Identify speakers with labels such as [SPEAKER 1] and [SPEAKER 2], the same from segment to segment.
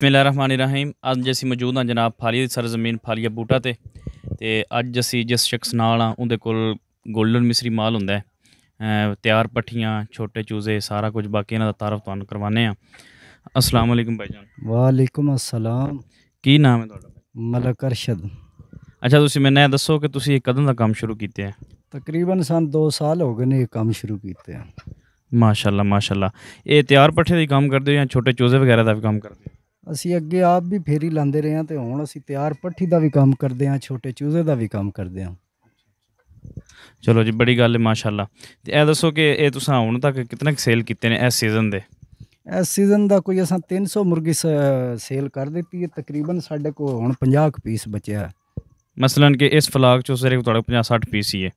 [SPEAKER 1] बिस्मिल्लाहिर्रहमानिर्रहीम। अज असी मौजूद हाँ जनाब फालिया की सरजमीन फालिया बूटा ते अज असी जिस शख्स नाल हाँ उहदे कोल गोल्डन मिसरी माल हुंदा है, तैयार पट्ठियाँ, छोटे चूजे, सारा कुछ। बाकी इन्हां दा तारफ तुहानूं करवाने हैं। अस्सलाम वालेकुम भाईजान।
[SPEAKER 2] वालेकुम अस्सलाम।
[SPEAKER 1] की नाम है तुहाडा?
[SPEAKER 2] मलक अरशद।
[SPEAKER 1] अच्छा, तुसीं मैनूं एह दस्सो कि तुसीं कदों दा काम शुरू कीते है?
[SPEAKER 2] तकरीबन सन 2 साल हो गए ने ये काम शुरू कीते हैं।
[SPEAKER 1] माशाअल्लाह माशाअल्लाह। ये तैयार पट्ठे दा ही काम करदे हो या छोटे चूजे वगैरह दा भी काम करदे हो?
[SPEAKER 2] ਅਸੀਂ ਅੱਗੇ ਆਪ ਵੀ ਫੇਰੀ ਲਾਉਂਦੇ ਰਹੇ ਹਾਂ ਤੇ ਹੁਣ ਅਸੀਂ ਤਿਆਰ ਪੱਠੀ ਦਾ ਵੀ ਕੰਮ ਕਰਦੇ ਹਾਂ, ਛੋਟੇ ਚੂਜ਼ੇ ਦਾ ਵੀ ਕੰਮ ਕਰਦੇ ਹਾਂ।
[SPEAKER 1] चलो जी, बड़ी गल है माशाअल्लाह। ते एह दस्सो कि एह तुसां हुण तक कितने सेल कीते ने इस सीजन दे?
[SPEAKER 2] ਇਸ ਸੀਜ਼ਨ ਦਾ ਕੋਈ ਅਸਾਂ 300 ਮੁਰਗੀ ਸੇਲ ਕਰ ਦਿੱਤੀ ਹੈ। ਤਕਰੀਬਨ ਸਾਡੇ ਕੋਲ ਹੁਣ 50 ਕੁ ਪੀਸ ਬਚਿਆ ਹੈ।
[SPEAKER 1] मसलन कि इस फलाग चो सिर्फ तुहाडे 50-60 पीस ही है?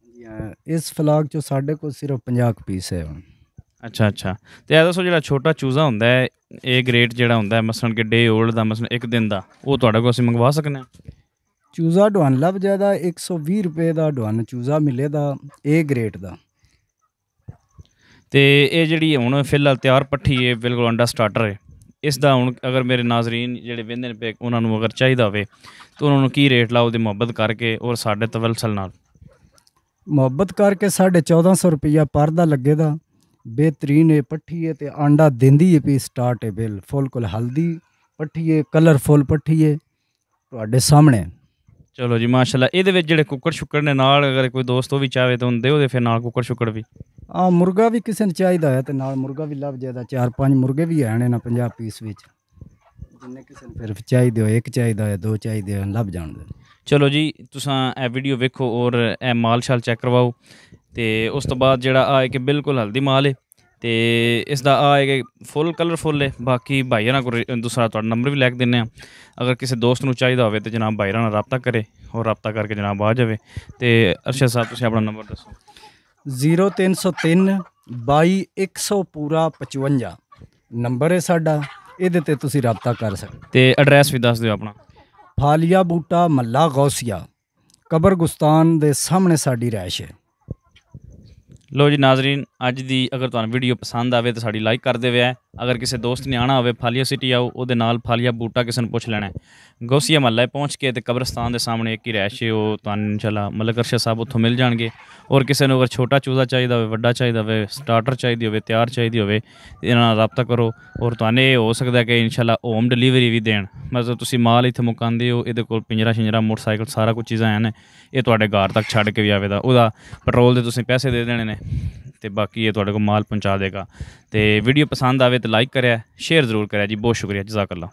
[SPEAKER 2] ਇਸ ਫਲਾਗ ਚੋਂ ਸਾਡੇ ਕੋਲ ਸਿਰਫ 50 ਕੁ ਪੀਸ ਹੈ ਹੁਣ।
[SPEAKER 1] अच्छा अच्छा। तो यह दसो, जो छोटा चूजा होंदा है, ए ग्रेड जो होंदा है, मसलन कि डे ओल्ड का, मसलन एक दिन का, वो तुहाडे कोल असीं मंगवा सकने?
[SPEAKER 2] ਚੂਜ਼ਾ ਢਵਾਨ ਲੱਭ ਜਾਦਾ 120 ਰੁਪਏ ਦਾ ਢਵਾਨ ਚੂਜ਼ਾ ਮਿਲੇਗਾ ਏ ਗ੍ਰੇਡ ਦਾ।
[SPEAKER 1] तो ये जी हूँ फिलहाल तैयार पट्ठी है, बिल्कुल अंडा स्टार्टर है। इसका हूँ अगर मेरे नाजरीन जोड़े वेंदे पे उन्होंने अगर चाहिए हो तो उन्होंने की रेट लाओ मुहब्बत करके और साढ़े तवलसल नाल?
[SPEAKER 2] मुहब्बत करके 1450 रुपया पर दा लगेगा। बेहतरीन है पट्ठी है, तो आंडा देंदी है पी स्टार्ट है बिल फुल हल्दी पट्ठी है, कलरफुल पट्ठी है तुहाडे सामने।
[SPEAKER 1] चलो जी माशाल्लाह। ये जोड़े कुकड़ शुक्कड़ ने नाल अगर कोई दोस्त भी चाहे तो उन्हें दे फिर नाल कुकड़ शुक्कड़ भी?
[SPEAKER 2] हाँ, मुर्गा भी किसी ने चाहिए है तो नाल मुर्गा भी लभ जाएगा। 4-5 मुर्गे भी है ना 50 पीस विच, जिन्हें किसी ने फिर चाहिए हो, एक चाहिए है, 2 चाहिए हो, लभ जान दे।
[SPEAKER 1] चलो जी, तुसां ए वीडियो वेखो और ए माल शाल चेक करवाओ। तो उस तो बाद जोड़ा आ कि बिल्कुल हल्दी माल है, तो इसका आ है कि फुल कलरफुल है। बाकी भाई होरां को दूसरा तुहाडा नंबर भी लैके दिन्ने आं, अगर किसी दोस्त नूं चाहिदा होवे तो जनाब भाई होरां नाल राबता करे और राबता करके जनाब आ जाए। तो अरशद साहब, तुसीं अपना नंबर दसो।
[SPEAKER 2] 0303 22 100 पूरा 55 नंबर है साडा, इहदे ते तुसीं राबता कर सकते।
[SPEAKER 1] तो एड्रैस भी दस दिओ अपना।
[SPEAKER 2] फालिया बूटा महला गौसिया कब्रगुस्तान दे सामने साडी रैश है।
[SPEAKER 1] लो जी नाजरीन, अज दी अगर तुहानूं वीडियो पसंद आवे तो साड़ी लाइक कर देवे। अगर किसी दोस्त ने आना हो फालिया सिटी आओ, उहदे नाल फालिया बूटा किसी ने पुछ लेना है। गौसिया महल्ला पहुँच के तो कब्रस्तान के सामने एक ही रैश है, वो तुहानूं इंशाअल्लाह मलक अरशद साहब उत्थों मिल जाएंगे। और किसी ने अगर छोटा चूजा चाहिए हो, वड्डा चाहिए हो, स्टार्टर चाहिए हो, तैयार चाहिए हो, इन्हां नाल राबता करो और तुहानूं ये हो सकता है कि इंशाअल्लाह होम डिलीवरी भी देण। मतलब तुसीं माल इत्थे मुकांदे हो, इहदे कोल पिंजरा शिंजरा मोटरसाइकिल सारा कुछ चीज़ां हैं, ये तुहाडे घर तक छड्ड के भी आवेगा। उहदा पेट्रोल दे तुसीं पैसे दे देने ने ते बाकी ये तुहाडे कोल माल पहुँचा देगा। तो वीडियो पसंद आवे तो लाइक करें, शेयर जरूर करें जी। बहुत शुक्रिया, जज़ाकल्लाह।